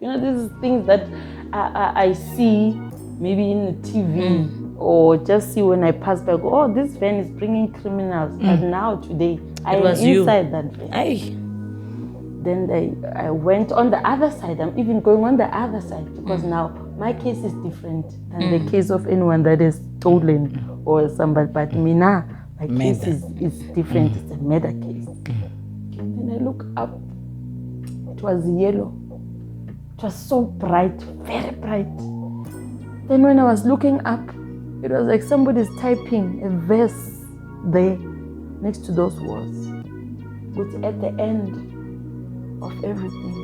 You know, these things that I see maybe in the TV or just see when I pass by. Go, oh, this van is bringing criminals. But now today, I am inside that van. Then I went on the other side. I'm even going on the other side because now my case is different than the case of anyone that is stolen or somebody. But me now, my case is different. It's a murder case. Then I look up. It was yellow. It was so bright, very bright. Then when I was looking up, it was like somebody's typing a verse there next to those words. But at the end of everything,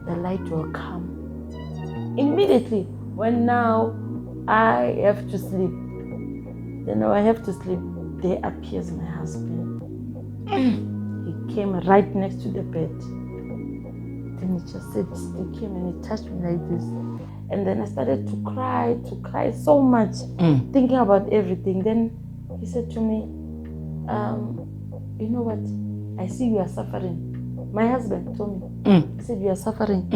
the light will come. Immediately, when now I have to sleep, then I have to sleep, there appears my husband. He came right next to the bed. Then he just said, he came and he touched me like this. And then I started to cry so much, thinking about everything. Then he said to me, you know what? I see you are suffering. My husband told me, he said, you are suffering.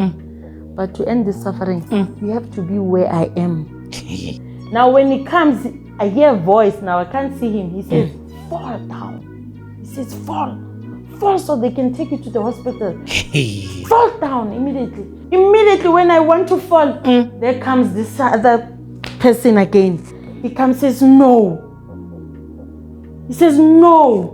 But to end this suffering, you have to be where I am. Now when he comes, I hear a voice. Now I can't see him. He says, fall down. He says, fall so they can take you to the hospital. Fall down immediately. Immediately when I want to fall, there comes this other person again. He comes and says, no. He says, no.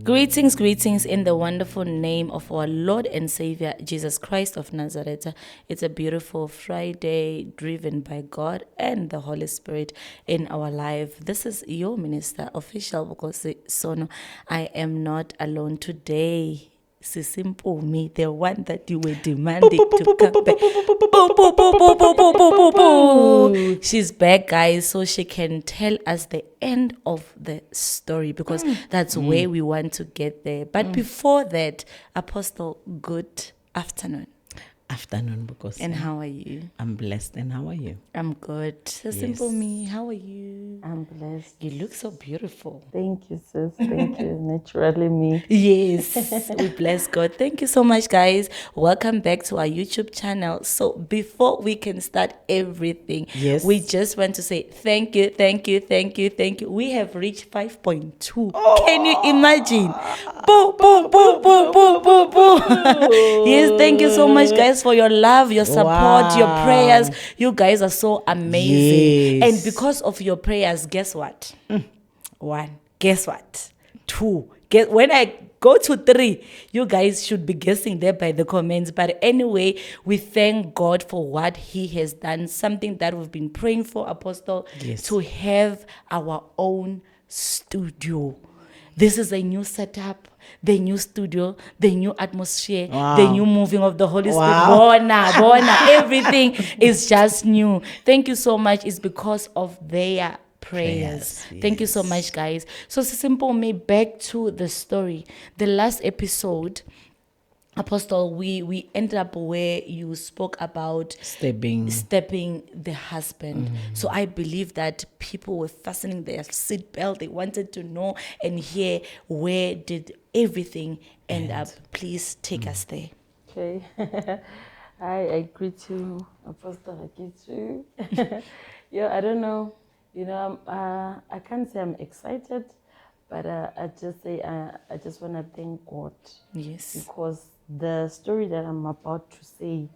Greetings in the wonderful name of our Lord and Savior, Jesus Christ of Nazareth. It's a beautiful Friday driven by God and the Holy Spirit in our life. This is your minister, official Bukosi Sono. I am not alone today. Simple me, the one that you were demanding to come back. She's back, guys, so she can tell us the end of the story because that's where we want to get there. But before that, Apostle, good afternoon. Afternoon, because And how are you? I'm blessed. And how are you? I'm good. So simple me, how are you? I'm blessed. You look so beautiful. Thank you, sis. Thank you. Naturally me. Yes, we bless God. Thank you so much, guys. Welcome back to our YouTube channel. So before we can start everything, we just want to say thank you. We have reached 5.2. Can you imagine? Yes, thank you so much, guys, for your love, your support, your prayers. You guys are so amazing. And because of your prayers, guess what? 1. Guess what? 2. When I go to 3, you guys should be guessing there by the comments. But anyway, we thank God for what He has done. Something that we've been praying for, Apostle, to have our own studio. This is a new setup, the new studio, the new atmosphere, the new moving of the Holy Spirit. Bona, everything is just new. Thank you so much. It's because of their prayers. Thank you so much, guys. So simple me, back to the story. The last episode, Apostle, we ended up where you spoke about stepping the husband. So I believe that people were fastening their seatbelt. They wanted to know and hear, where did everything end up. Please take us there. Okay. I greet you, Apostle. I greet you. Yeah, I don't know. You know, I can't say I'm excited, but I just say I just want to thank God. Yes. Because the story that I'm about to say,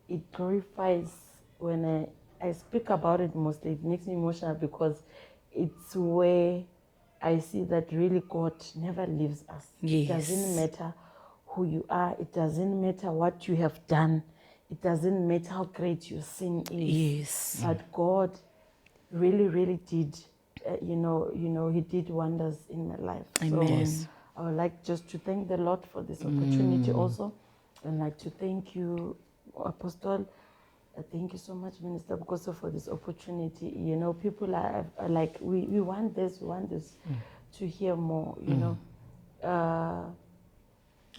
it glorifies when I speak about it mostly. It makes me emotional because it's where I see that really God never leaves us. Yes. It doesn't matter who you are. It doesn't matter what you have done. It doesn't matter how great your sin is. Yes. But God really did, He did wonders in my life. Amen. So I would like just to thank the Lord for this opportunity also. And like to thank you, Apostle. Thank you so much, Minister, because for this opportunity. You know, people are like, we want this, to hear more, you know.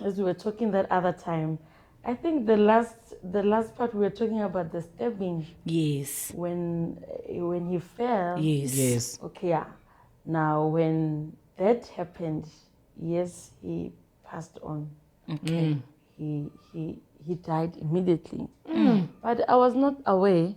As we were talking that other time, I think the last part we were talking about the stabbing. Yes. When he fell. Yes. Okay, yeah. Now, when that happened, yes, he passed on. Okay. He died immediately. But I was not aware.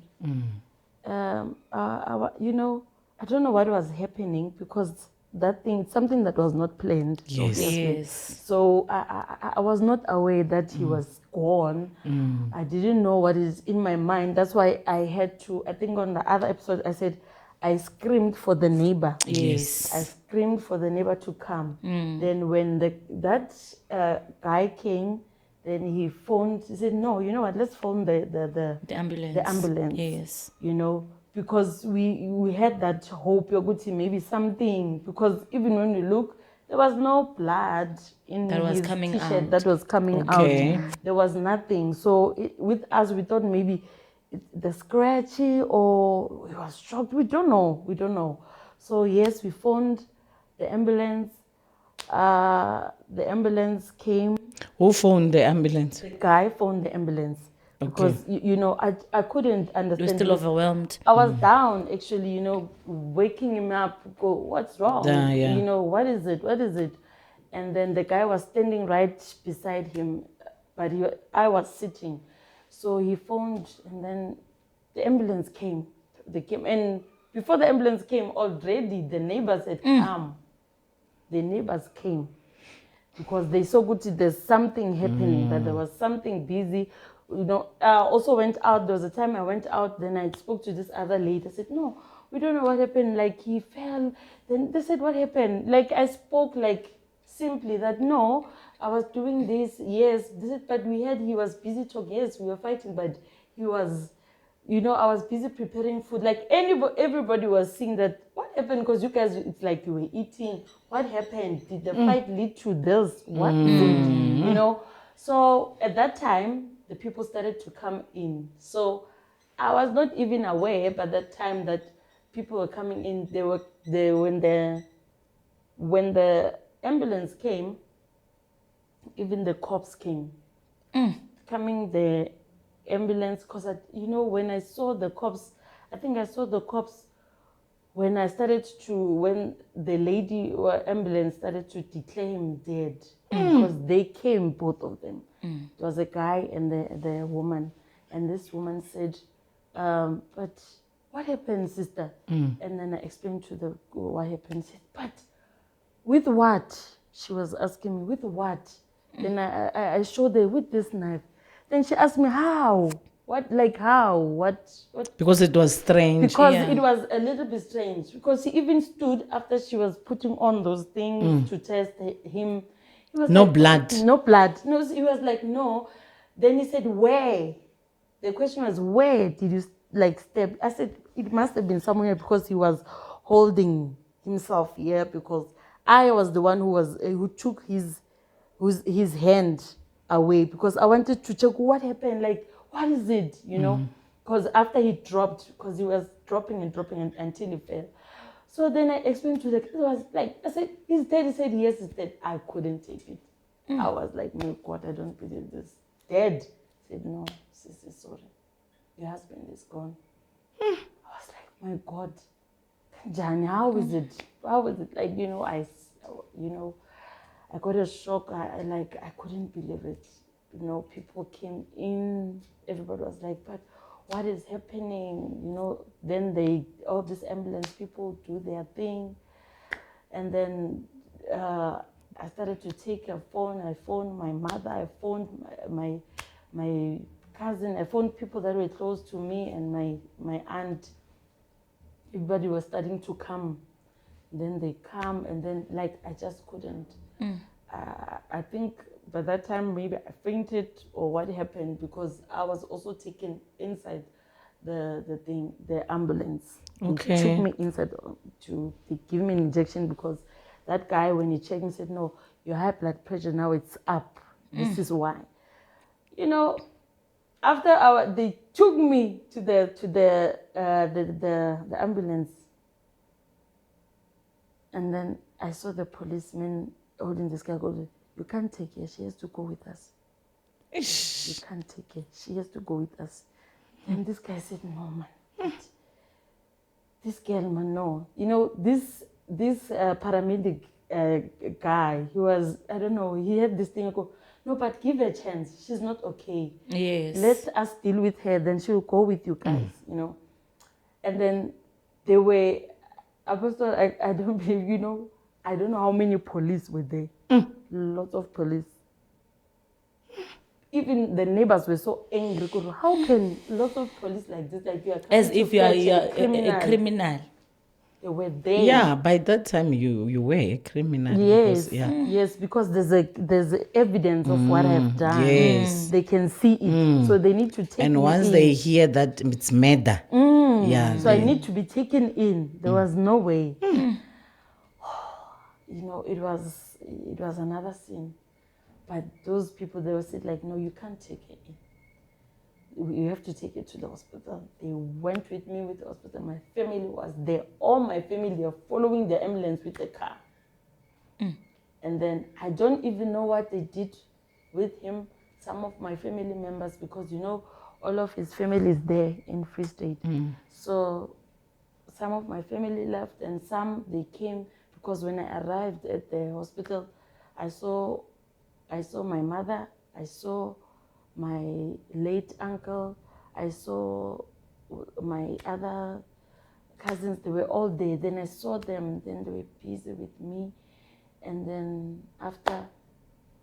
I don't know what was happening because that thing, something that was not planned. Yes. Obviously. Yes. So I was not aware that he was gone. I didn't know what is in my mind. That's why I had to, I think on the other episode, I said, I screamed for the neighbor. Yes. I screamed for the neighbor to come. Then when that guy came, then he phoned. He said, "No, you know what? Let's phone The ambulance. the ambulance." Yes. You know, because we had that hope. You're good to maybe something. Because even when we look, there was no blood in That was his coming t-shirt out. that was coming Okay. out. There was nothing. So with us, we thought maybe the scratchy or we was shocked. We don't know. So yes, we phoned the ambulance. The ambulance came. Who phoned the ambulance? The guy phoned the ambulance because I couldn't understand. You're still overwhelmed. I was down actually, waking him up. Go, what's wrong? Yeah. What is it? And then the guy was standing right beside him, but I was sitting. So he phoned, and then the ambulance came. They came, and before the ambulance came, already the neighbors had come. The neighbors came because they saw good. There's something happening. That there was something busy. I also went out. There was a time I went out. Then I spoke to this other lady. I said, "No, we don't know what happened. Like he fell." Then they said, "What happened?" Like I spoke like simply that no, I was doing this. Yes, but we had he was busy talking. Yes, we were fighting, but he was. I was busy preparing food. Like everybody was seeing that. What happened? Because you guys, it's like you were eating. What happened? Did the fight lead to this? What is it? So at that time, the people started to come in. So I was not even aware by that time that people were coming in. When the ambulance came, even the cops came. Coming the ambulance, because when I saw the cops, I think I saw the cops when the lady or ambulance started to declare him dead, because they came, both of them. It was a guy and the woman, and this woman said, "But what happened, sister?" And then I explained to the what happened. She said, "But with what?" She was asking me, "With what?" Then I showed her with this knife. Then she asked me, "How? What? Like how? What?" Because it was strange. Because Yeah. it was a little bit strange. Because he even stood after she was putting on those things to test him. He was No like, blood. No blood. No, he was like, no. Then he said, "Where?" The question was, "Where did you stab?" I said, "It must have been somewhere," because he was holding himself here, because I was the one who took his hand away, because I wanted to check what happened, like what is it, because after he dropped, because he was dropping until he fell. So then I explained to the kid, I was like, I said, "He's dead." He said, "Yes, he's dead." I couldn't take it. I was like, "My God, I don't believe this. Dead?" He said, "No, Sissy, sorry. Your husband is gone." I was like, "My God, Jani, how is it? How is it?" Like, I got a shock. I couldn't believe it. People came in. Everybody was like, "But what is happening?" Then all these ambulance people do their thing. And then I started to take a phone. I phoned my mother. I phoned my cousin. I phoned people that were close to me, and my aunt. Everybody was starting to come. Then they come, and then I just couldn't. I think by that time maybe I fainted or what happened, because I was also taken inside the ambulance. Okay. They took me inside to give me an injection, because that guy, when he checked me, said, "No, your high blood pressure now it's up. This is why." After they took me to the ambulance, and then I saw the policeman holding this girl. Go, "You can't take her. She has to go with us. You can't take her. She has to go with us." And this guy said, "No, man. This girl, man, no." this paramedic guy, he was, I don't know, he had this thing, I go, no, but give her a chance. She's not okay. Yes. Let us deal with her, then she'll go with you guys, you know. And then they were, Apostle, I don't believe, you know, I don't know how many police were there. Lots of police. Even the neighbors were so angry. How can lots of police like this, like you are As coming if to you are fetch a criminal. They were there. Yeah, by that time you were a criminal. Yes, Because, yeah. yes, because there's evidence of what I've done. yes. They can see it, so they need to take And me once in. they hear that it's murder, yeah. So I need to be taken in. There was no way. You know, it was another sin. But those people, they were said like, no, you can't take it in. You have to take it to the hospital. They went with me with the hospital. My family was there. All my family are following the ambulance with the car. And then I don't even know what they did with him. Some of my family members, because you know, all of his family is there in Free State. So some of my family left and some they came, because when I arrived at the hospital, I saw my mother, I saw my late uncle, I saw my other cousins, they were all there. Then I saw them, then they were busy with me. And then after,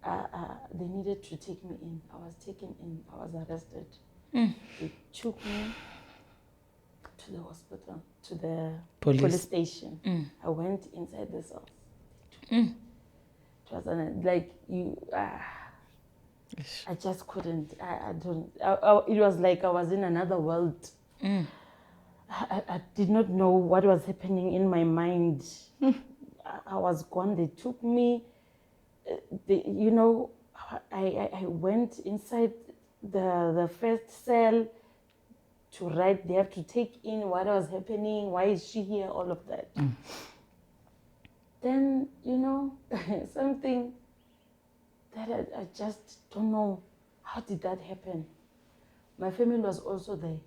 they needed to take me in. I was taken in, I was arrested. They took me to the hospital, to the police station. I went inside the cell. It was like you, I just couldn't. It was like I was in another world. I did not know what was happening in my mind. I was gone. They took me. You know, I went inside the first cell to write. They have to take in what was happening. Why is she here? All of that. Then, you know, something that I just don't know. How did that happen? My family was also there.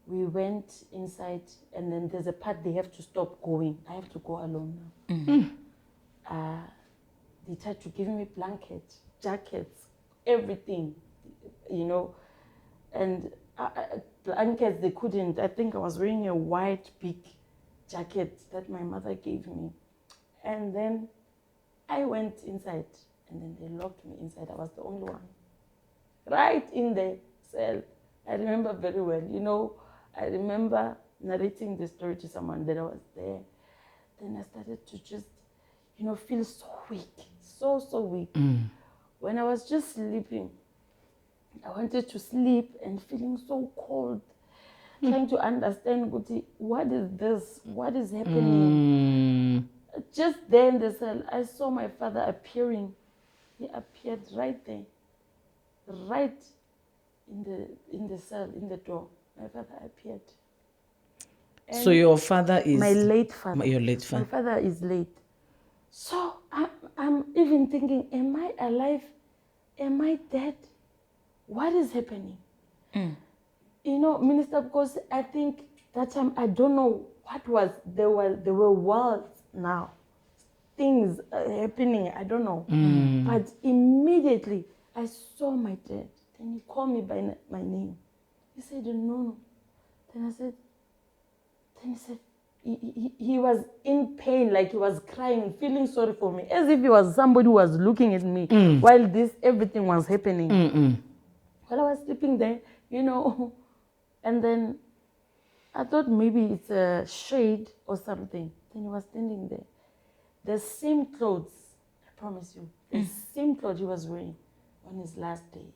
We went inside, and then there's a part they have to stop going. I have to go alone now. They tried to give me blankets, jackets, everything, you know. And blankets, they couldn't. I think I was wearing a white big jacket that my mother gave me. And then I went inside, and then they locked me inside. I was the only one. Right in the cell. I remember very well. You know, I remember narrating the story to someone that I was there. Then I started to just, you know, feel so weak. So weak. When I was just sleeping, I wanted to sleep and feeling so cold. Trying to understand, what is this? What is happening? Just there in the cell, I saw my father appearing. He appeared right there. Right in the cell, in the door. My father appeared. And so your father is... my late father. Your late father. My father is late. So I'm even thinking, am I alive? Am I dead? What is happening? You know, Minister, because I think that time, I don't know what was, there were worlds now. Things happening, I don't know. But immediately, I saw my dad. Then he called me by my name. He said, no. Then he said, he was in pain, like he was crying, feeling sorry for me, as if he was somebody who was looking at me while everything was happening. While I was sleeping there, you know, and then I thought maybe it's a shade or something. Then he was standing there. The same clothes, I promise you, the same clothes he was wearing on his last day.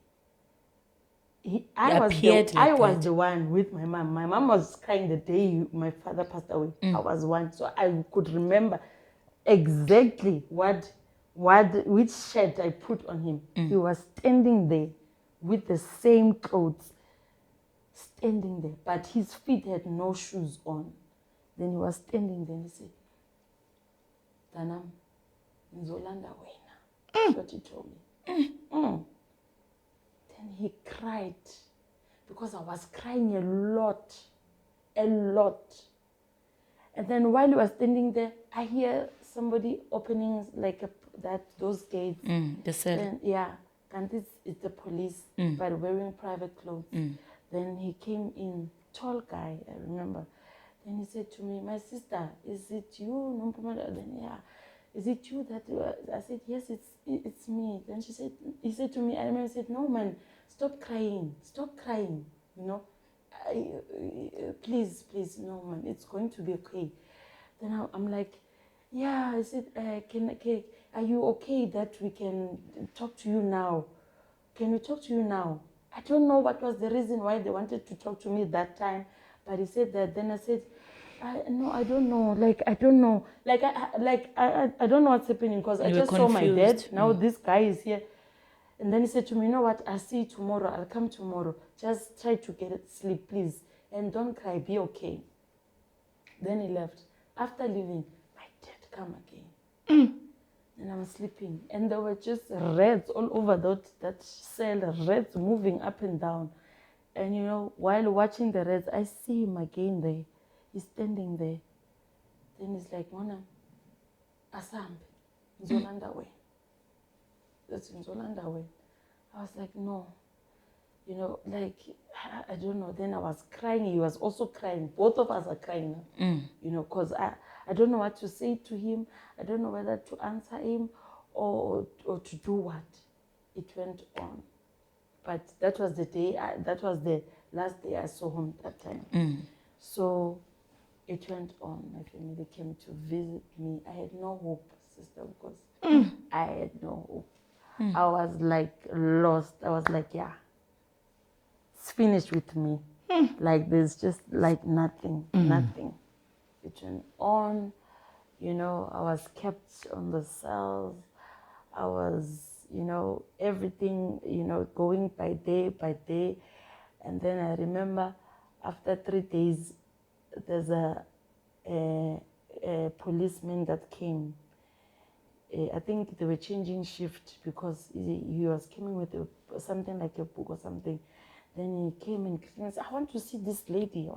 I was the one with my mom. My mom was crying the day my father passed away. I was one, so I could remember exactly which shirt I put on him. He was standing there with the same clothes, standing there, but his feet had no shoes on. Then he was standing there and he said, Danam, Nzolanda Wena. That's what he told me. Then he cried, because I was crying a lot. And then while he was standing there, I hear somebody opening like those gates. The cell. And yeah, and it's the police, but wearing private clothes. Then he came in, tall guy, I remember. Then he said to me, "My sister, is it you?" Then yeah, "Is it you that?" I said, "Yes, it's me." Then he said to me, I remember, he said, "No man, stop crying, you know, please, no man, it's going to be okay." Then I'm like, "Yeah." I said, "Are you okay that we can talk to you now? Can we talk to you now?" I don't know what was the reason why they wanted to talk to me that time, but he said that. Then I said, "No, I don't know. Like, I don't know. Like, I don't know what's happening because I You were just saw my dad. confused. Now this guy is here." And then he said to me, "You know what? I'll see you tomorrow. I'll come tomorrow. Just try to get sleep, please. And don't cry. Be okay." Then he left. After leaving, my dad come again. And I was sleeping. And there were just rats all over that cell, rats moving up and down. And you know, while watching the rats, I see him again there. He's standing there. Then he's like, "Mona, asambe, Nzolanda way. That's Nzolanda way." I was like, "No." You know, like, I don't know. Then I was crying. He was also crying. Both of us are crying now. You know, because I don't know what to say to him. I don't know whether to answer him or to do what. It went on. But that was the day, that was the last day I saw him that time. So it went on. My family came to visit me. I had no hope, sister, because I had no hope. I was like lost. I was like, yeah, it's finished with me. Like there's just like nothing. It went on. You know, I was kept on the cells. I was, you know, everything, you know, going by day. And then I remember after 3 days, there's a policeman that came. I think they were changing shift because he was coming with something like a book or something. Then he came and said, "I want to see this lady.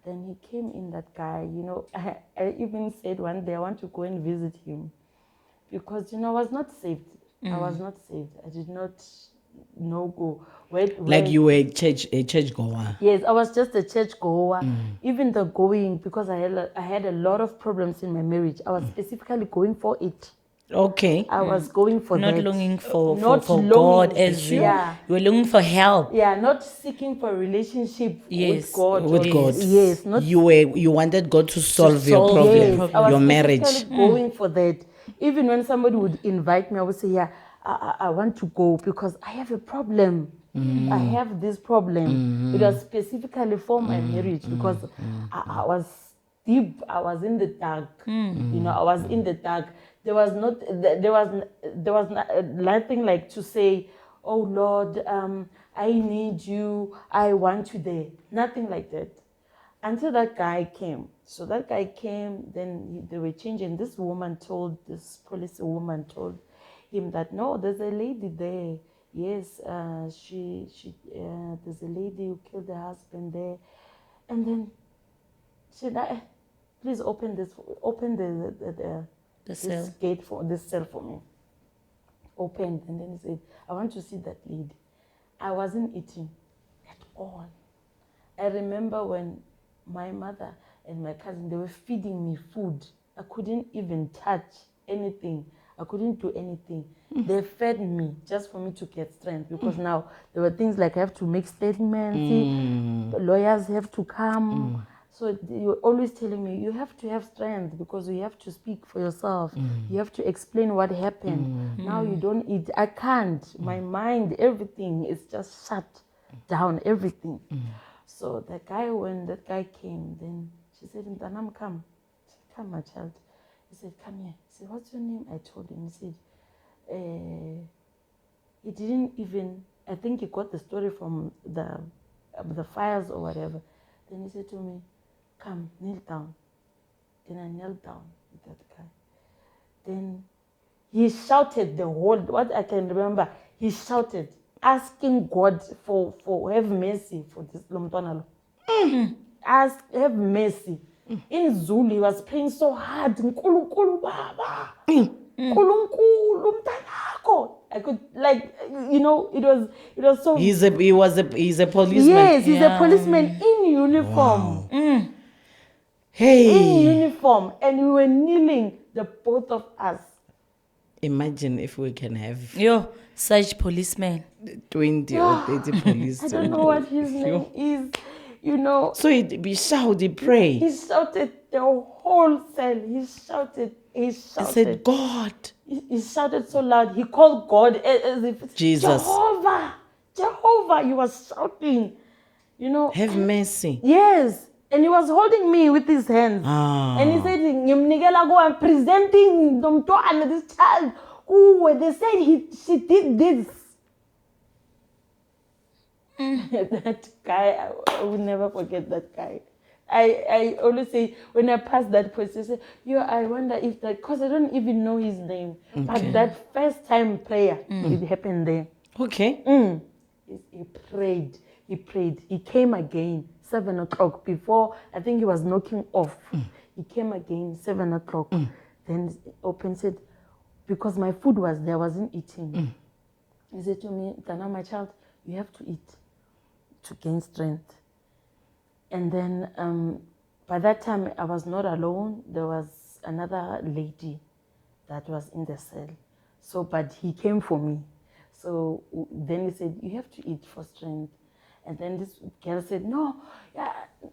Then he came in, that guy, you know. I even said one day I want to go and visit him because, you know, I was not saved. I did not go. Like you were a church goer. Yes, I was just a church goer. Even the going, because I had a lot of problems in my marriage. I was specifically going for it. Okay. I was going for Not that. longing for longing, God as you. yeah. You were longing for help. Yeah, not seeking for a relationship with God. With God. Yes, not You wanted God to solve your solve problem, your yes, problem. I was your marriage. specifically going for that. Even when somebody would invite me, I would say, "Yeah, I want to go because I have a problem. I have this problem." It was specifically for my marriage because I was deep. I was in the dark. You know, I was in the dark. There was nothing like to say, "Oh Lord, I need you. I want you there." Nothing like that. Until that guy came. So that guy came, then they were changing. This police woman told him that, "No, there's a lady there. Yes, there's a lady who killed her husband there." And then she said, "Please open this cell. gate this cell for me." Opened, and then he said, "I want to see that lady." I wasn't eating at all. I remember when my mother and my cousin, they were feeding me food. I couldn't even touch anything. I couldn't do anything. They fed me just for me to get strength because now there were things like I have to make statements, lawyers have to come. So they were always telling me, "You have to have strength because you have to speak for yourself. You have to explain what happened. Now you don't eat." I can't. My mind, everything is just shut down, everything. So when that guy came, then she said, "Mtanam, come." I said, "Come, my child." He said, "Come here." He said, "What's your name?" I told him. He said, he didn't even, I think he got the story from the fires or whatever. Then he said to me, "Come, kneel down." Then I knelt down with that guy. Then he shouted what I can remember, he shouted, asking God for have mercy for this Lomtwana. Have mercy. In Zulu, he was praying so hard. Nkulunkulu baba. Nkulunkulu mntanakho. I could, like, you know, it was so. He's a policeman. Yes, he's a policeman in uniform. Wow. Hey. In uniform, and we were kneeling, the both of us. Imagine if we can have Such policemen. 20 or 30 police. I don't know what his name is, you know. So he shouted, he prayed. He shouted the whole cell. He shouted. He said, God. He shouted so loud. He called God as if Jesus. Jehovah. He was shouting, you know. Have mercy. Yes. And he was holding me with his hands. And he said, I'm presenting this child. Ooh, they said she did this. That guy, I will never forget that guy. I always say, when I pass that person, I say, I wonder if that, because I don't even know his name. Okay. But that first time prayer, it happened there. Okay. He prayed. He came again, 7 o'clock. Before, I think he was knocking off. He came again, 7 o'clock. Then opened, said, because my food was there, I wasn't eating. He said to me, Tana, my child, you have to eat to gain strength. And then by that time, I was not alone. There was another lady that was in the cell. So, but he came for me. So then he said, you have to eat for strength. And then this girl said, no,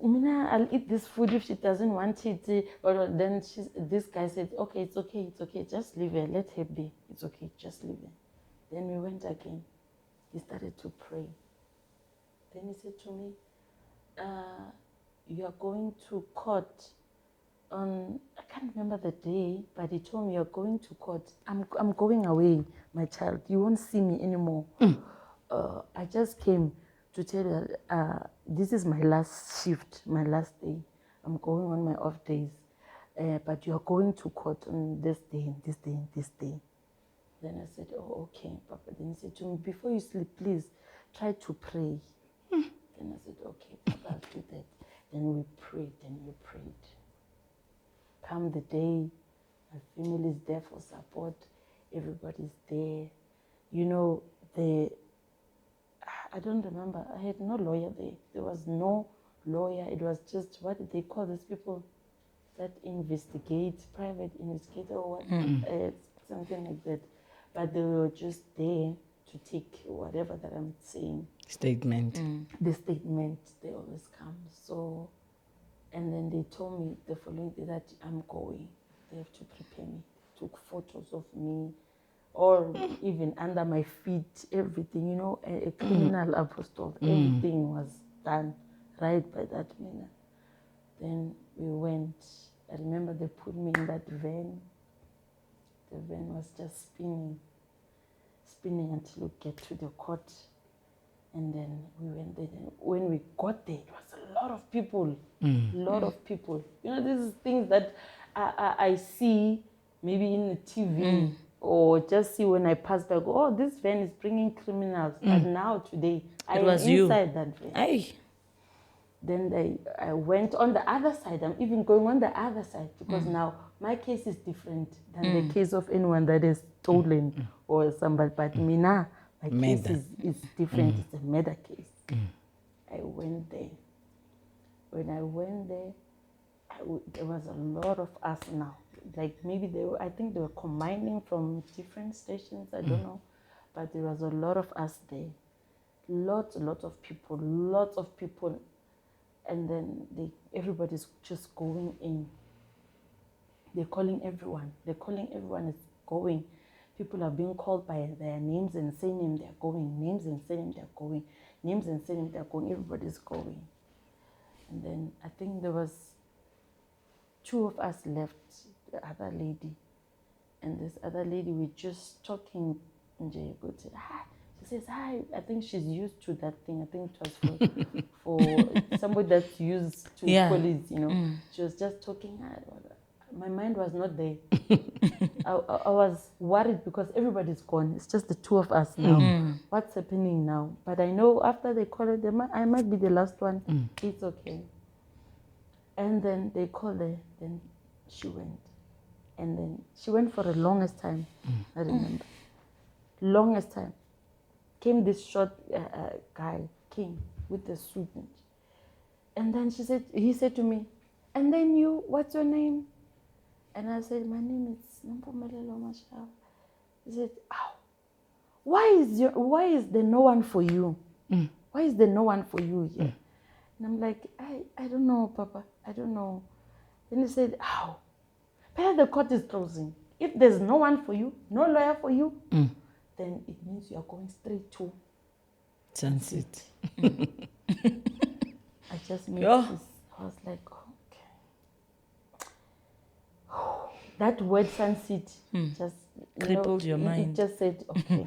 Mina, I'll eat this food if she doesn't want it. But then this guy said, okay, it's okay, just leave her, let her be. It's okay, just leave her. Then we went again. He started to pray. Then he said to me, you are going to court on, I can't remember the day, but he told me, you're going to court. I'm going away, my child. You won't see me anymore. I just came to tell you, this is my last shift, my last day. I'm going on my off days. But you're going to court on this day, and this day, and this day. Then I said, oh, okay, Papa. Then he said to me, before you sleep, please try to pray. Then I said, okay, Papa, I'll do that. Then we prayed. Come the day, my family is there for support. Everybody's there. You know, I don't remember. I had no lawyer there. There was no lawyer. It was just, what did they call these people that investigate, private investigator or what? Something like that. But they were just there to take whatever that I'm saying. Statement. The statement, they always come. So, and then they told me the following day that I'm going. They have to prepare me. Took photos of me, or even under my feet, everything, you know, a criminal apostle. Everything was done right by that minute. Then we went. I remember they put me in that van. The van was just spinning until we get to the court. And then we went there. When we got there, it was a lot of people. Lot of people. You know, this is things that I see maybe in the TV or just see when I pass by. Go, oh, this van is bringing criminals. But now today, I was inside that van. Aye. Then I went on the other side. I'm even going on the other side because now my case is different than the case of anyone that is stolen or somebody. But me now, my case is different. It's a murder case. I went there. When I went there, there was a lot of us now. Like maybe I think they were combining from different stations. I don't know. But there was a lot of us there. Lots of people. And then everybody's just going in. They're calling everyone. Is going. People are being called by their names and surname. They're going. Names and surname. They're going. Names and surname. They're going. Everybody's going. And then I think there was 2 of us left. The other lady, and this other lady, we're just talking. She says hi. I think she's used to that thing. I think it was for somebody that's used to police. You know, she was just talking. My mind was not there. I was worried because everybody's gone. It's just the 2 of us now. What's happening now? But I know after they call it, I might be the last one. It's okay. And then they called her, then she went. And then she went for the longest time, I remember. Longest time. Came this short guy, came with the suit. And then he said to me, and then you, what's your name? And I said, my name is Nompumelelo Mashaba. He said, ow, why is there no one for you? Why is there no one for you here? And I'm like, I don't know, Papa, I don't know. Then he said, ow, but the court is closing. If there's no one for you, no lawyer for you, then it means you are going straight to Sunset. I just made this. I was like, okay. That word sunset just crippled your mind. It just said, okay,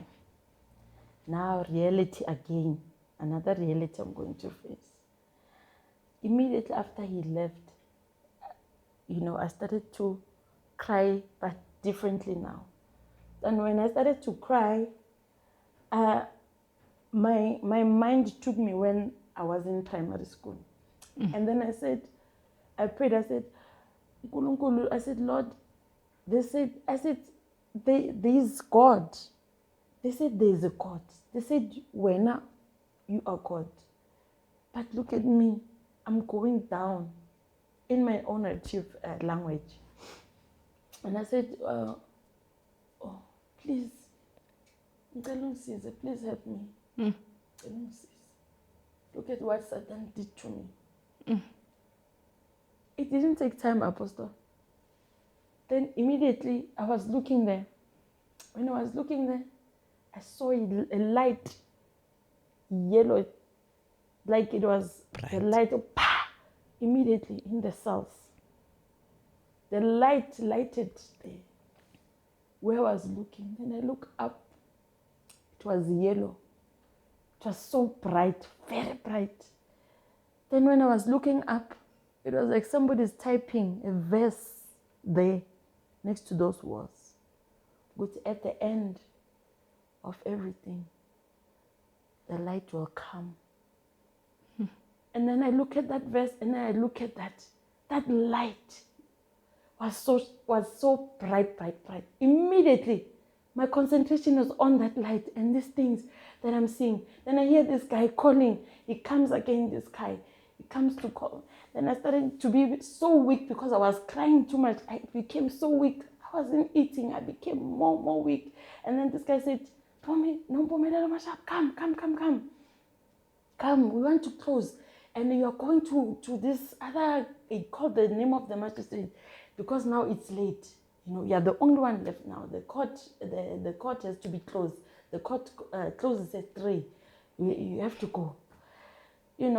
now reality again. Another reality I'm going to face. Immediately after he left, I started to cry, but differently now. And when I started to cry, my mind took me when I was in primary school. And then I prayed, I said, Nkulunkulu, I said, Lord, there is God. They said there is a God. They said, Wena, you are God. But look at me, I'm going down in my own native language. And I said, please, please help me. Look at what Satan did to me. It didn't take time, Apostle. Then immediately I was looking there. When I was looking there, I saw a light, yellow, like it was the light of immediately in the cells. The light lighted there where I was looking. Then I look up. It was yellow. It was so bright, very bright. Then when I was looking up, it was like somebody's typing a verse there next to those words. But at the end of everything, the light will come. And then I look at that verse and then I look at that light was so bright. Immediately, my concentration was on that light and these things that I'm seeing. Then I hear this guy calling. He comes again, this guy. He comes to call. Then I started to be so weak because I was crying too much. I became so weak. I wasn't eating. I became more weak. And then this guy said, Tommy, come. Come, we want to close. And you are going to this other, it called the name of the magistrate, because now it's late. You are the only one left now. The court has to be closed. The court closes at 3. You have to go. Then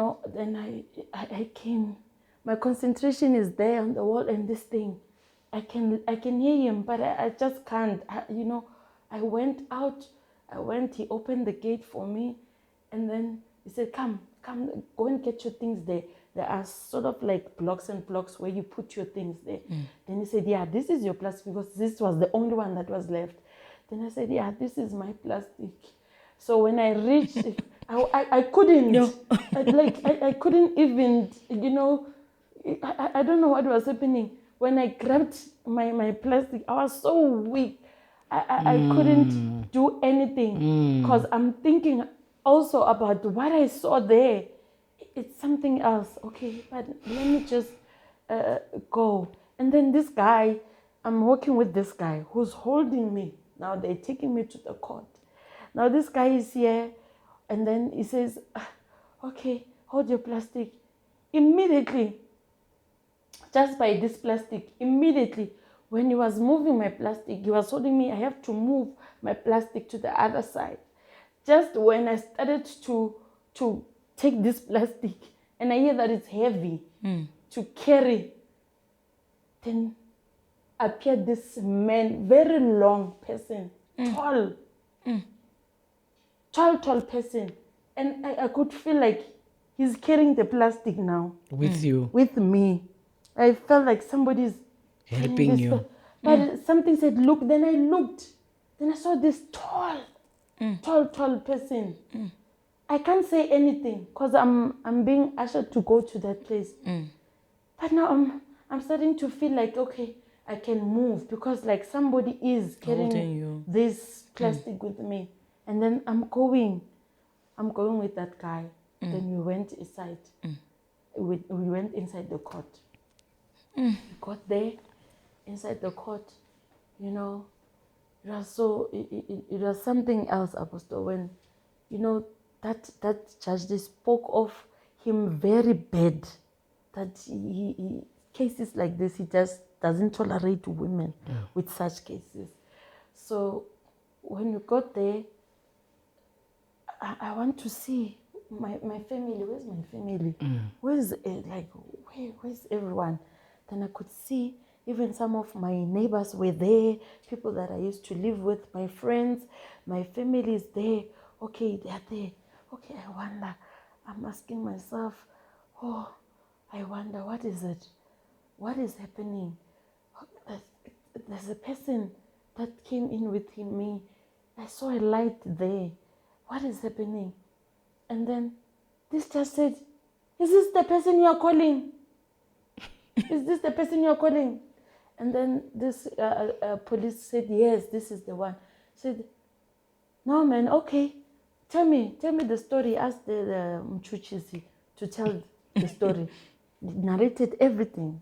I came. My concentration is there on the wall and this thing. I can hear him, but I just can't. I went out. He opened the gate for me, and then he said, come, go and get your things there. There are sort of like blocks and blocks where you put your things there. Then he said, yeah, this is your plastic, because this was the only one that was left. Then I said, yeah, this is my plastic. So when I reached, I couldn't. No. I couldn't even, I don't know what was happening. When I grabbed my plastic, I was so weak. I couldn't do anything because I'm thinking also about what I saw there. It's something else. Okay, but let me just go. And then this guy, I'm working with this guy who's holding me. Now they're taking me to the court. Now this guy is here, and then he says, okay, hold your plastic. Immediately, just by this plastic, immediately, when he was moving my plastic, he was holding me, I have to move my plastic to the other side. Just when I started to take this plastic, and I hear that it's heavy to carry, then appeared this man, very long person, tall person. And I could feel like he's carrying the plastic now. With you? With me. I felt like somebody's helping you. But something said, look. Then I looked. Then I saw this tall person. I can't say anything because I'm being ushered to go to that place. But now I'm starting to feel like, okay, I can move because like somebody is Holding carrying you. this plastic with me. And then I'm going with that guy. Then we went inside. We went inside the court. We got there, inside the court, you know, it was so, it was something else, Apostle, when, you know, that judge, they spoke of him very bad, that he cases like this, he just doesn't tolerate women with such cases. So when we got there, I want to see my family. Where's my family? Where's where's everyone? Then I could see even some of my neighbors were there, people that I used to live with, my friends, my family is there. Okay, they are there. Okay, I wonder. I'm asking myself, oh, I wonder, what is it? What is happening? There's a person that came in with me. I saw a light there. What is happening? And then this just said, is this the person you are calling? Is this the person you are calling? And then this police said, yes, this is the one. Said, no, man, okay. Tell me the story. Ask the Mchuchisi to tell the story. Narrated everything.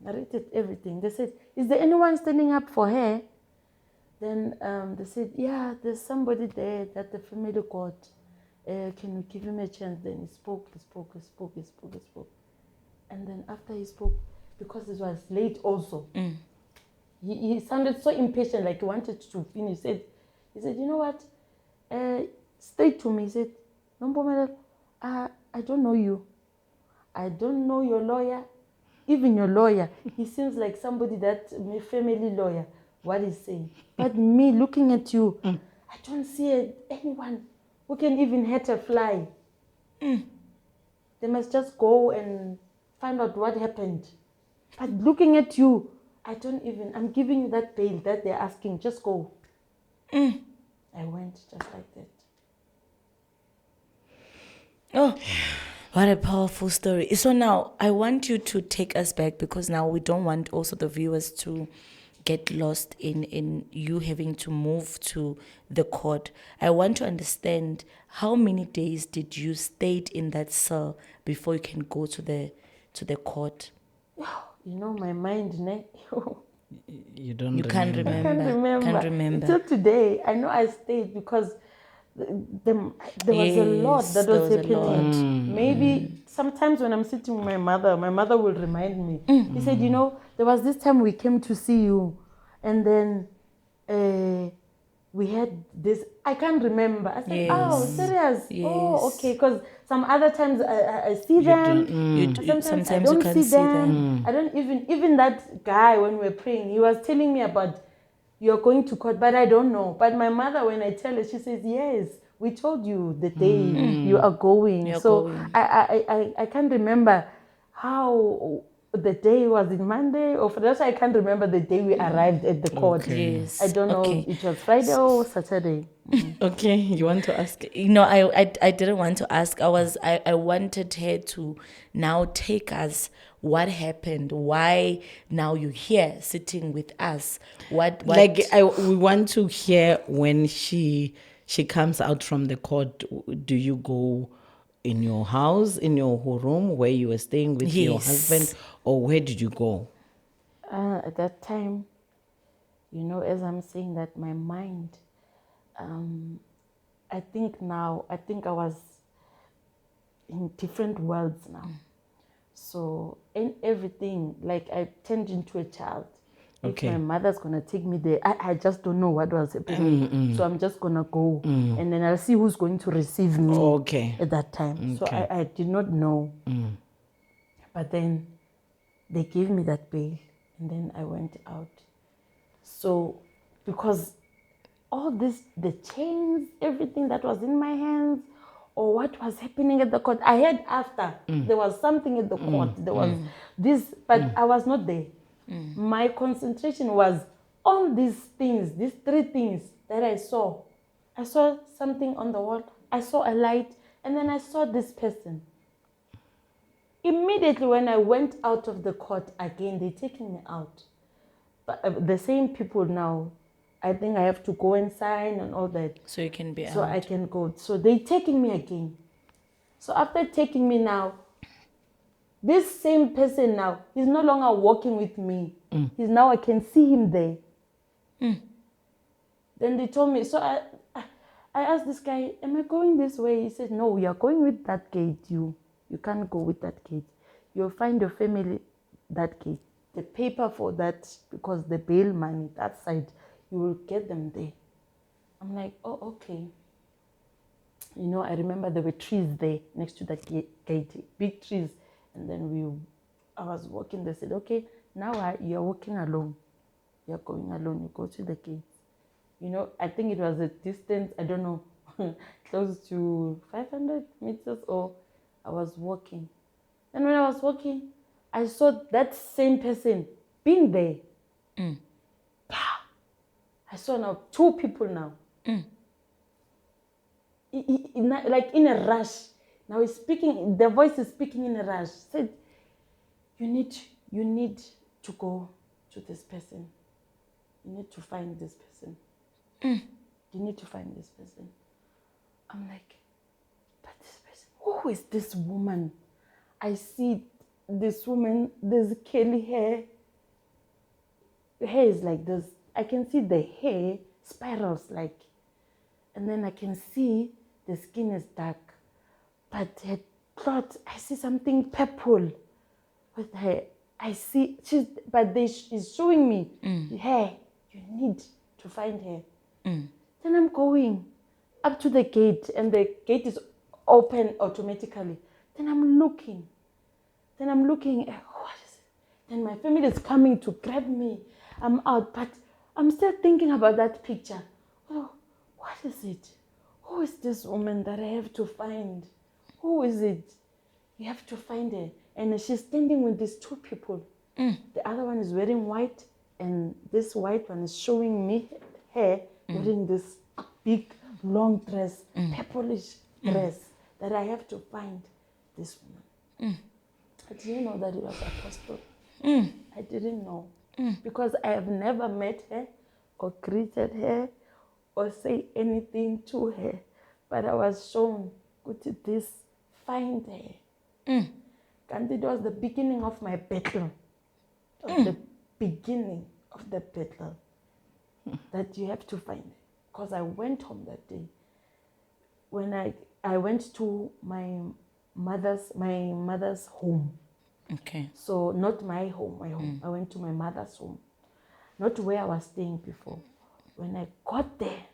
They said, is there anyone standing up for her? Then they said, yeah, there's somebody there that the family got. Can we give him a chance? Then he spoke. And then after he spoke, because it was late also, he sounded so impatient, like he wanted to finish. He said, you know what? Stay to me. He said, no, I don't know you. I don't know your lawyer. Even your lawyer, he seems like somebody that my family lawyer, what he's saying. But me looking at you, I don't see anyone who can even hurt a fly. They must just go and find out what happened. But looking at you, I'm giving you that bail that they're asking, just go. I went just like that. Oh, what a powerful story. So now I want you to take us back, because now we don't want also the viewers to get lost in you having to move to the court. I want to understand, how many days did you stay in that cell before you can go to the court? You know, my mind, You don't You can't remember. Can't remember. Until today, I know I stayed because there was a lot that was happening. Maybe sometimes when I'm sitting with my mother will remind me. He said, you know, there was this time we came to see you, and then we had this. I can't remember. I said, oh, serious? Yes. Oh, okay. Because some other times I see them. Sometimes I don't see them. I don't even that guy, when we were praying, he was telling me about, you're going to court, but I don't know. But my mother, when I tell her, she says, yes, we told you the day you are going. I can't remember how the day was. In Monday or Friday. I can't remember the day we arrived at the court. Okay. Yes. I don't know. It was Friday or Saturday. Okay, you want to ask? You know, I didn't want to ask. I wanted her to now take us what happened, why now you're here sitting with us. What we want to hear when she comes out from the court. Do you go in your house, in your room where you were staying with your husband, or where did you go? At that time, you know, as I'm saying that, my mind, I think I was in different worlds now. So in everything, like I turned into a child. Okay. If my mother's gonna take me there, I just don't know what was happening. So I'm just gonna go, and then I'll see who's going to receive me. At that time. So I did not know. But then they gave me that bail, and then I went out. So because all this, the chains, everything that was in my hands, or what was happening at the court, I heard after there was something at the court. There was this, but I was not there. My concentration was on these things, these three things that I saw. I saw something on the wall. I saw a light, and then I saw this person. Immediately when I went out of the court again, they taken me out. But the same people now, I think I have to go and sign and all that. So you can be So out. I can go. So they taking me again. So after taking me now, this same person now, he's no longer walking with me. He's now, I can see him there. Then they told me, so I asked this guy, am I going this way? He said, no, you are going with that gate. You can't go with that gate. You'll find your family that gate. The paper for that, because the bail money, that side, you will get them there. I'm like, oh, okay. You know, I remember there were trees there next to the gate, big trees. And then I was walking, they said, okay, now you're walking alone. You're going alone, you go to the gate. You know, I think it was a distance, I don't know, close to 500 meters, or I was walking. And when I was walking, I saw that same person being there. I saw now 2 people now. Like in a rush. Now he's speaking, the voice is speaking in a rush. Said, you need to go to this person. You need to find this person. You need to find this person. I'm like, but this person, who is this woman? I see this woman, there's curly hair. The hair is like this. I can see the hair spirals like, and then I can see the skin is dark. But her cloth, I see something purple with her. I see, she's showing me, hey, you need to find her. Then I'm going up to the gate, and the gate is open automatically. Then I'm looking, what is it? Then my family is coming to grab me. I'm out, but I'm still thinking about that picture. Oh, what is it? Who is this woman that I have to find? Who is it? You have to find her. And she's standing with these 2 people. The other one is wearing white, and this white one is showing me her wearing this big, long dress, purplish dress, that I have to find this woman. I didn't know that it was Apostle. I didn't know. Because I have never met her or greeted her or say anything to her. But I was shown, go to this, find her. And it was the beginning of my battle. It was the beginning of the battle. That you have to find her. Because I went home that day. When I went to my mother's home. Okay. So not my home. I went to my mother's home. Not where I was staying before. When I got there,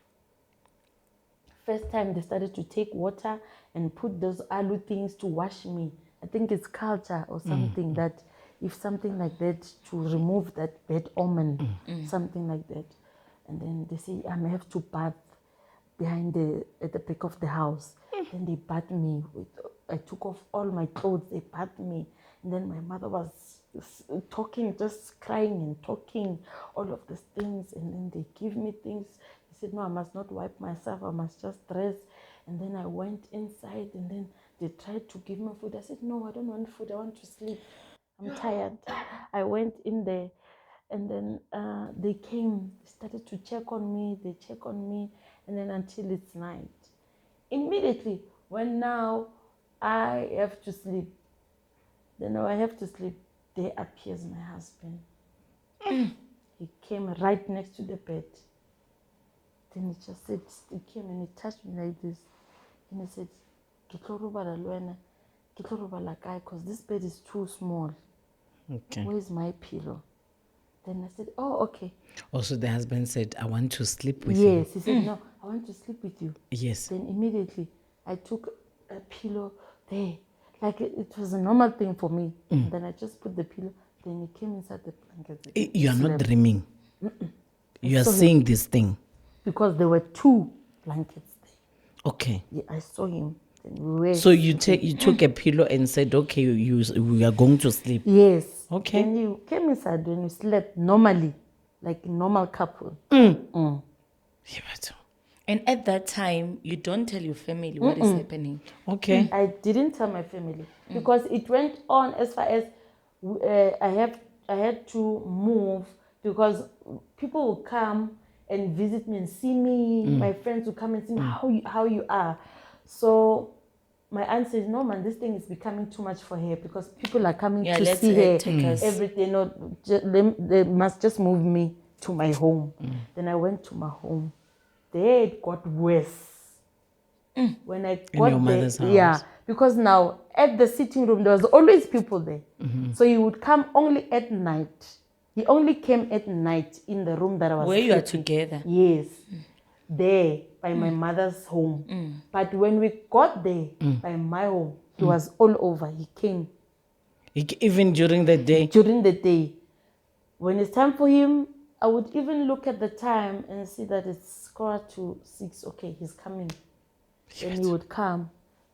first time they started to take water and put those alu things to wash me. I think it's culture or something that if something like that, to remove that bad omen, something like that. And then they say, I may have to bath at the back of the house. Then they bathed me. I took off all my clothes, they bathed me. And then my mother was talking, just crying and talking, all of these things. And then they give me things. He said, no, I must not wipe myself, I must just dress. And then I went inside, and then they tried to give me food. I said, no, I don't want food, I want to sleep. I'm tired. I went in there, and then they came, started to check on me, and then until it's night. Immediately, when now I have to sleep, there appears my husband. He came right next to the bed. Then he just said, he came and he touched me like this. And he said, because this bed is too small. Okay. Where's my pillow? Then I said, oh, okay. Also, the husband said, I want to sleep with you. Yes, he said, no, I want to sleep with you. Yes. Then immediately, I took a pillow there. Like it was a normal thing for me. And then I just put the pillow. Then he came inside the blanket. You are not dreaming. You are seeing this thing. Because there were 2 blankets there. Okay. Yeah, I saw him. Then So you took a pillow and said, okay, we are going to sleep. Yes. Okay. Then you came inside when you slept normally, like a normal couple. And And at that time, you don't tell your family what is happening. Okay. I didn't tell my family because it went on as far as I had to move because people will come and visit me and see me. My friends will come and see me how you are. So my aunt says, no man, this thing is becoming too much for her because people are coming to let's see her take us. everything. No, they must just move me to my home. Then I went to my home. There it got worse. When I got your mother's there, house. yeah, because now at the sitting room there was always people there, so he would come only at night. He only came at night in the room that I was Where you are sleeping. together. Yes, there by my mother's home. But when we got there by my home, he was all over. He came Even during the day. during the day. When it's time for him, I would even look at the time and see that it's 5:45. Okay, he's coming. Then he would come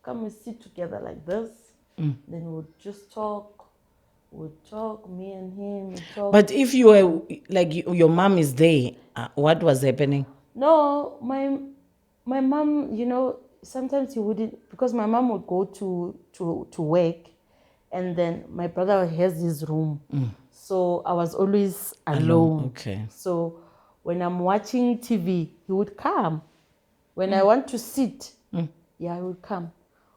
and sit together like this. Then we would just talk. We'd talk, me and him. We'd talk. But if you were, like, your mom is there, what was happening? No, my mom, sometimes he wouldn't, because my mom would go to work, and then my brother has his room. So I was always alone. Okay. So when I'm watching TV, he would come. When I want to sit, he would come.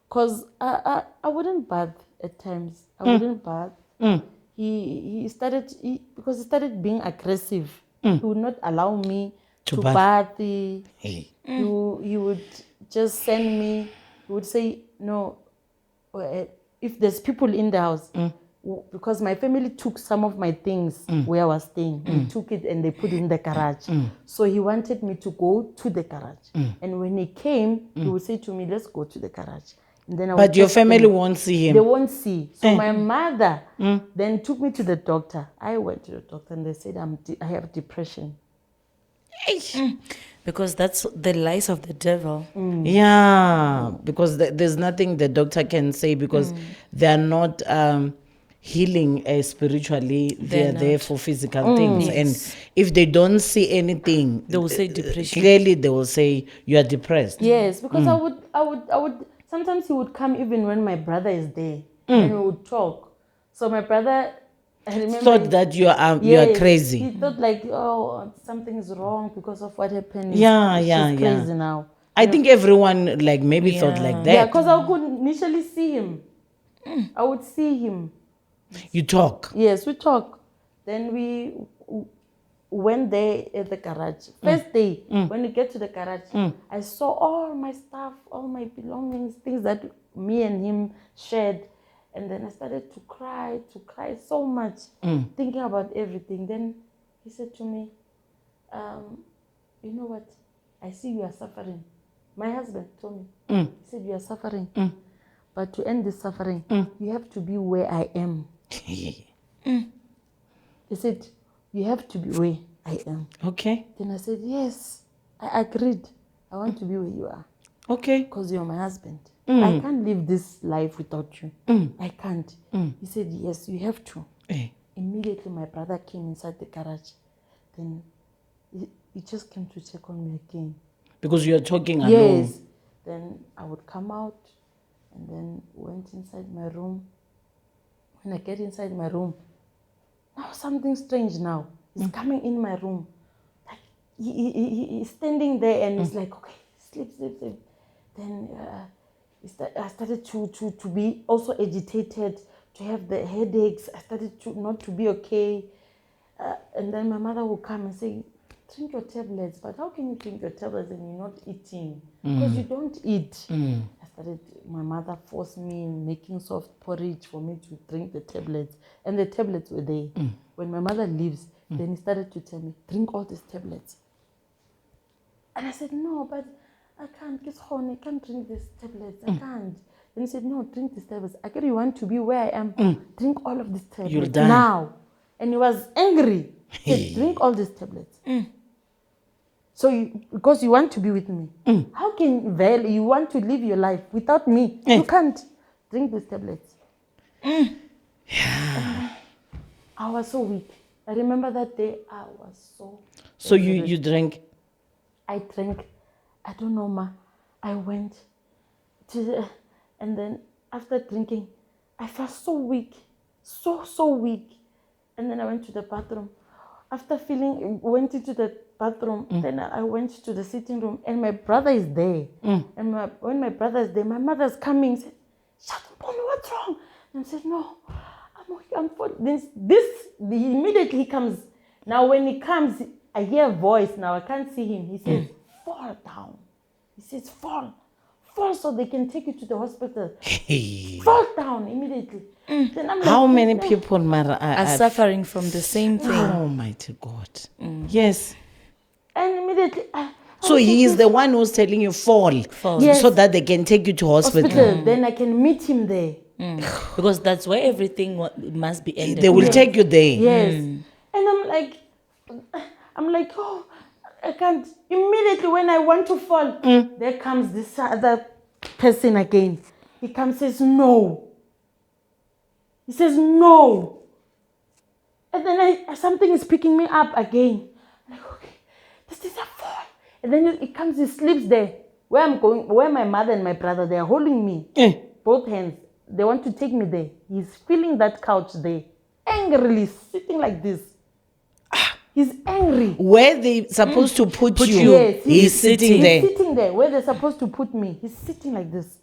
Because I wouldn't bath at times. I wouldn't bath. He started being aggressive. He would not allow me to bath. He would just send me. He would say, no, if there's people in the house, because my family took some of my things where I was staying. They took it and they put it in the garage. So he wanted me to go to the garage. And when he came, he would say to me, let's go to the garage. And then But your family won't see him. They won't see. So my mother then took me to the doctor. I went to the doctor and they said I have depression. Because that's the lies of the devil. Yeah, because there's nothing the doctor can say because they're not healing spiritually. They're there for physical things. Yes. And if they don't see anything, They will say depression. Clearly, they will say you are depressed. Yes, because I would. Sometimes he would come even when my brother is there, and we would talk. So my brother, I remember, Thought that you are crazy. He thought like, oh, something is wrong because of what happened. She's crazy now. I think everyone like maybe thought like that. Yeah, because I could initially see him. I would see him. You talk. Yes, we talk. Then we went there at the garage. First day, when we get to the garage, I saw all my stuff, all my belongings, things that me and him shared. And then I started to cry so much, thinking about everything. Then he said to me, you know what? I see you are suffering. My husband told me, he said, you are suffering. But to end this suffering, you have to be where I am. He said, you have to be where I am. Okay. Then I said, yes, I agreed. I want to be where you are. Okay. Because you're my husband. I can't live this life without you. I can't. He said, yes, you have to. Immediately, my brother came inside the garage. Then he just came to check on me again. Because you're talking alone. Yes. Then I would come out and then went inside my room. When I get inside my room, now something strange now is coming in my room. Like he's standing there and he's like, okay, sleep. Then I started to be also agitated, to have the headaches. I started to not to be okay. And then my mother would come and say, drink your tablets. But how can you drink your tablets and you're not eating? Because you don't eat. My mother forced me making soft porridge for me to drink the tablets. And the tablets were there. When my mother leaves, then he started to tell me, drink all these tablets. And I said, no, but I can't. I can't drink these tablets. I can't. Then he said, no, drink these tablets. I get you want to be where I am. Drink all of these tablets. You'll die. Now. And he was angry. He said, drink all these tablets. So because you want to be with me. How can you want to live your life without me? You can't. Drink these tablets. I was so weak. I remember that day I was so So you drank? I drank I don't know, ma. I went to and then after drinking, I felt so weak, so weak. And then I went to the bathroom. After went into the bathroom, then I went to the sitting room, and my brother is there. And when my brother is there, my mother's coming. Said, "Shut up, Bonnie, what's wrong?" And I said, "No, I'm okay. I'm fine." Immediately he comes. Now when he comes, I hear a voice. Now I can't see him. He says, "Fall down." He says, "Fall so they can take you to the hospital." Fall down immediately. Then I'm How like, many people, Mara, Are suffering from the same thing. Oh, mighty God. Yes. And immediately, So he is the one who's telling you fall. Yes. So that they can take you to hospital. Then I can meet him there. Because that's where everything must be ended. They will take you there. Yes. And I'm like, oh, I can't. Immediately when I want to fall, there comes this other person again. He comes, says no. He says no. And then something is picking me up again. I'm like, okay, this is a fall. And then it comes, he sleeps there. Where I'm going, where my mother and my brother, they are holding me. Both hands. They want to take me there. He's feeling that couch there. Angrily, sitting like this. He's angry. Where they supposed to put you, Yes, he's sitting there. He's sitting there where they're supposed to put me. He's sitting like this.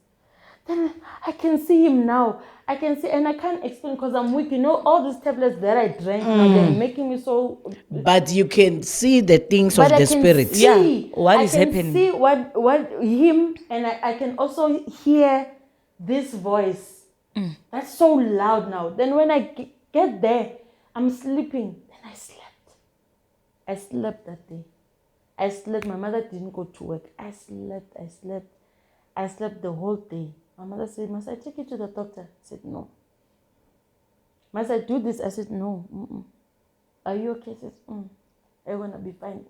Then I can see him now. I can see, and I can't explain because I'm weak. You know, all these tablets that I drank, now they're making me so. But you can see the things But of I the can spirit. see, what is I can happening. see what him, and I can also hear this voice. That's so loud now. Then when I get there, I'm sleeping. Then I slept. I slept that day. I slept. My mother didn't go to work. I slept the whole day. My mother said, "Must I take you to the doctor?" I said, "No." "Must I do this?" I said, "No." "Are you okay?" I said, "I'm gonna be fine."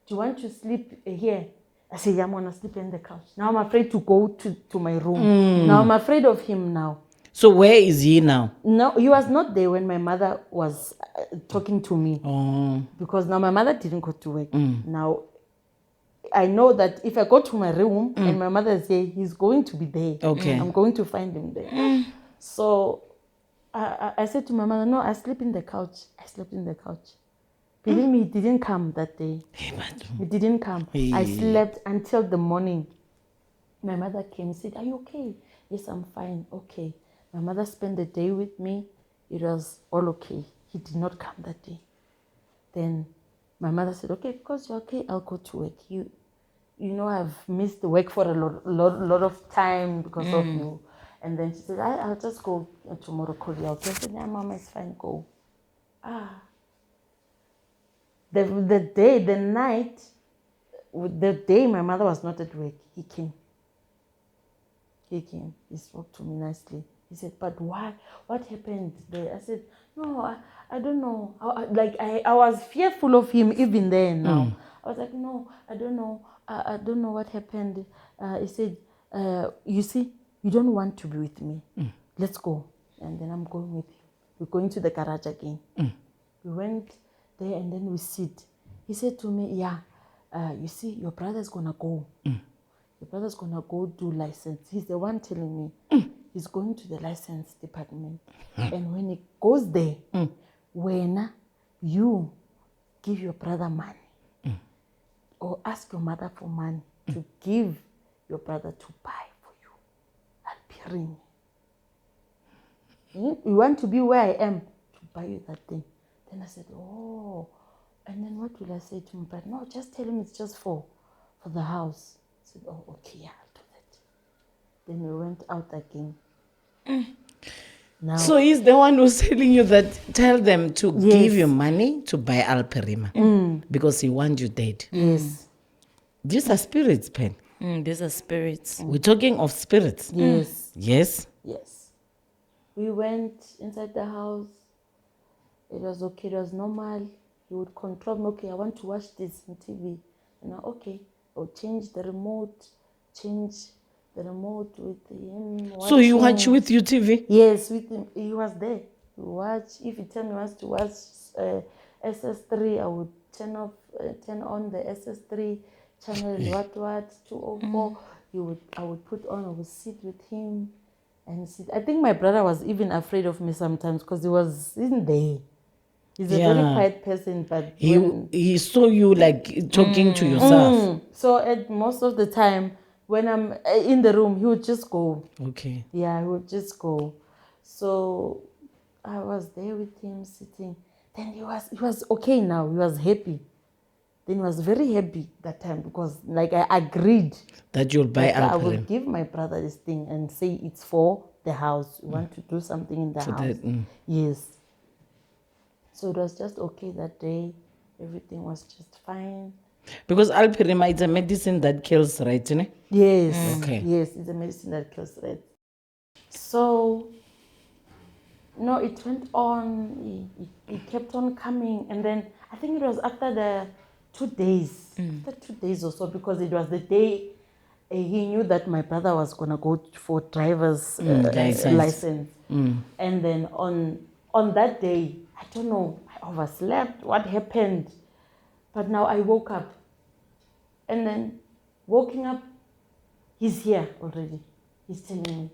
"Do you want to sleep here?" I said, "Yeah, I'm gonna sleep in the couch." Now I'm afraid to go to my room. Now I'm afraid of him now. So where is he now? No, he was not there when my mother was talking to me. Because now my mother didn't go to work. Now I know that if I go to my room and my mother is there, he's going to be there. Okay. I'm going to find him there. So I said to my mother, "No, I sleep in the couch." I slept in the couch. Believe me, he didn't come that day. He didn't come. I slept until the morning. My mother came and said, "Are you okay?" "Yes, I'm fine." "Okay." My mother spent the day with me. It was all okay. He did not come that day. Then my mother said, "Okay, because you're okay, I'll go to work. You know, I've missed the work for a lot of time because of you." And then she said, I'll just go tomorrow, call you out." I said, "Yeah, Mama, it's fine, go." The day my mother was not at work, he came. He spoke to me nicely. He said, "But why? What happened there?" I said, "No, I don't know." I was fearful of him even then now. I was like, "No, I don't know. I don't know what happened." He said, "You see, you don't want to be with me. Let's go." And then I'm going with you. We're going to the garage again. We went there and then we sit. He said to me, "Yeah, you see, your brother's going to go. Your brother's going to go do license. He's the one telling me. He's going to the license department. And when he goes there, when you give your brother money or ask your mother for money to give your brother to buy for you, I'll be ringing. You want to be where I am to buy you that thing." Then I said, "Oh." And then what will I say to my brother? "No, just tell him it's just for the house." I said, "Oh, okay, yeah, I'll do that." Then we went out again. Now, So he's the one who's telling you that, tell them to give you money to buy Alperima because he wants you dead. yes. These are spirits, Pen. These are spirits. We're talking of spirits. Yes. Yes. Yes. We went inside the house. It was okay. It was normal. He would control me. "Okay, I want to watch this on TV." And I, "Okay." Or change the remote with him. So you watch with your TV? Yes, with him. He was there. We watch. If he tell me wants to watch SS3, I would turn on the SS3. channel what 204. I would put on, I would sit with him and sit. I think my brother was even afraid of me sometimes because he wasn't there. He's a very quiet person, but he saw you like talking to yourself. So at most of the time when I'm in the room, he would just go. Okay. Yeah, he would just go. So I was there with him sitting. Then he was okay now. He was happy. Then he was very happy that time because like I agreed That you'll buy that I will alcohol. give my brother this thing and say it's for the house. We want to do something in the house. Yes. So it was just okay that day. Everything was just fine. Because alpirima is a medicine that kills rats, isn't it? Yes. Okay. Yes, it's a medicine that kills rats. So, no, it went on. It kept on coming. And then I think it was after the 2 days. After 2 days or so, because it was the day he knew that my brother was going to go for driver's license. And then on that day, I don't know, I overslept. What happened? But now I woke up. And then waking up, he's here already. He's telling me,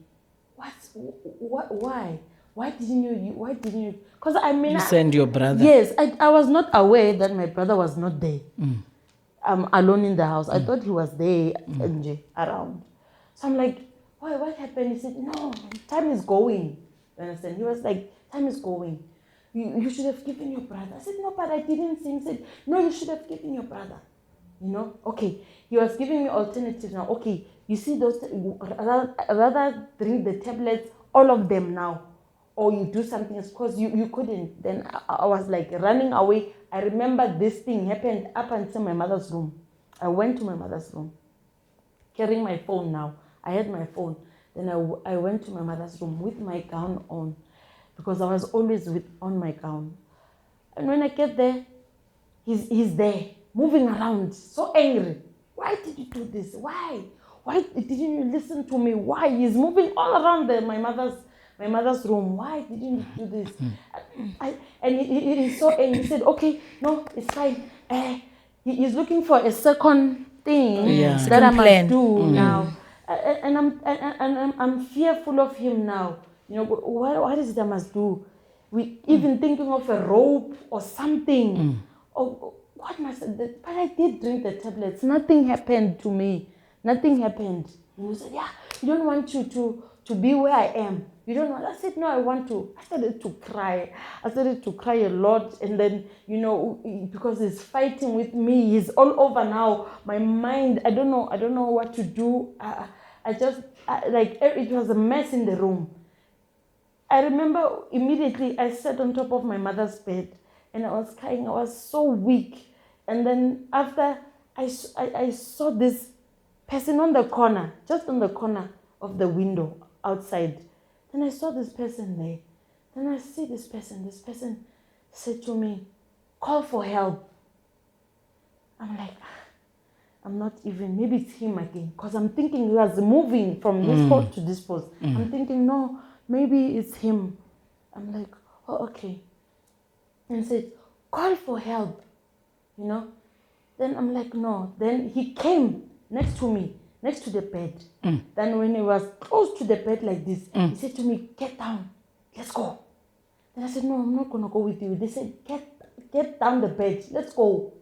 why? Why didn't you? Because I mean, You send your brother. Yes, I was not aware that my brother was not there. I'm alone in the house. I thought he was there around. So I'm like, why? What happened? He said, no, time is going. You understand? He was like, time is going. You should have given your brother. I said, no, but I didn't sing. He said, no, you should have given your brother. You know, okay. He was giving me alternatives now. Okay, you see those, rather drink the tablets, all of them now, or you do something else because you couldn't. Then I was like running away. I remember this thing happened up until my mother's room. I went to my mother's room, carrying my phone now. I had my phone. Then I went to my mother's room with my gown on because I was always on my gown. And when I get there, he's there, moving around, so angry. Why did you do this? Why didn't you listen to me? Why? He's moving all around my mother's room. Why didn't you do this? And he's so angry. He said, okay, no, it's fine. He's looking for a second thing that I must do now. And I'm fearful of him now. You know, what is it I must do? We even thinking of a rope or something. Or what must I do? But I did drink the tablets. Nothing happened to me. Nothing happened. And he said, yeah, you don't want to be where I am. You don't want. I said, no, I want to. I started to cry. I started to cry a lot. And then, you know, because he's fighting with me, he's all over now. My mind, I don't know what to do. It was a mess in the room. I remember immediately I sat on top of my mother's bed and I was crying. I was so weak. And then after I saw this person on the corner, just on the corner of the window outside. Then I saw this person there. Then I see this person. This person said to me, call for help. I'm like, I'm not even, maybe it's him again. Because I'm thinking he was moving from this post to this post. I'm thinking, no, maybe it's him. I'm like, oh, okay. And said, call for help. You know? Then I'm like, no. Then he came next to me, next to the bed. Then when he was close to the bed like this, he said to me, get down, let's go. Then I said, no, I'm not going to go with you. They said, get down the bed, let's go.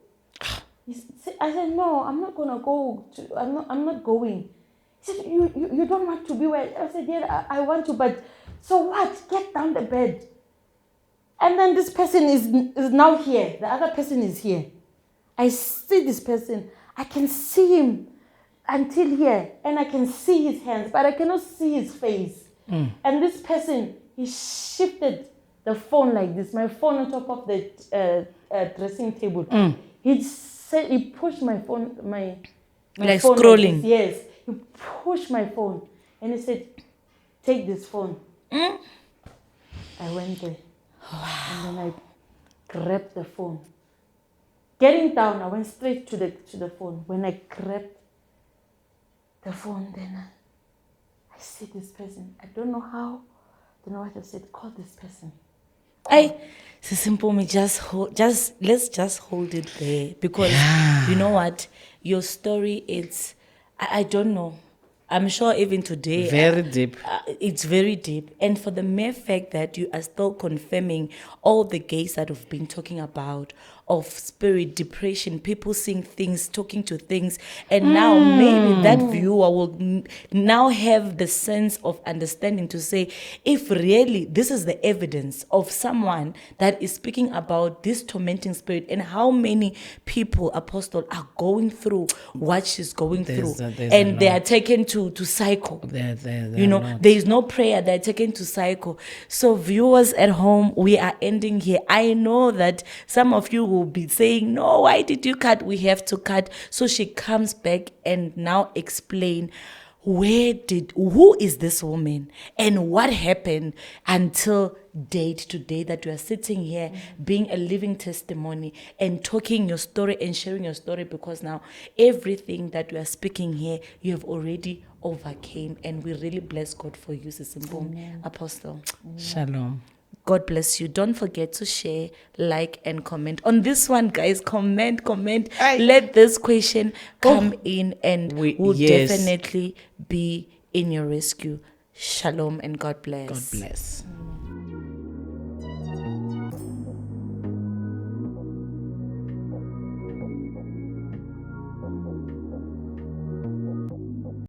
I said, no, I'm not going to go. I'm not going. He said, you don't want to be where? I said, yeah, I want to, but so what? Get down the bed. And then this person is now here. The other person is here. I see this person. I can see him until here. And I can see his hands, but I cannot see his face. And this person, he shifted the phone like this. My phone on top of the dressing table. He pushed my phone, my like phone scrolling. like this. Yes. He pushed my phone. And he said, take this phone. I went there. And then I grabbed the phone. Getting down, I went straight to the phone. When I grabbed the phone, then I see this person. I don't know how. I don't know what I said. Call this person. Simple. Let's just hold it there because you know what? your story, I don't know. I'm sure even today, Very deep. it's very deep. And for the mere fact that you are still confirming all the gays that we've been talking about, of spirit, depression, people seeing things, talking to things, and now maybe that viewer will now have the sense of understanding to say, if really this is the evidence of someone that is speaking about this tormenting spirit, and how many people, Apostle, are going through what she's going through, there's and a they are lot. taken to cycle. There You know, are there is no prayer, they're taken to cycle. So viewers at home, we are ending here. I know that some of you will be saying, no, why did you cut? We have to cut. So she comes back and now explain, who is this woman and what happened until date today that you are sitting here being a living testimony and talking your story and sharing your story, because now everything that we are speaking here, you have already overcame, and we really bless God for you, Sisimbong. Apostle. Shalom. God bless you. Don't forget to share, like, and comment. On this one, guys, comment. Let this question come in, and we'll yes. definitely be in your rescue. Shalom and God bless. God bless.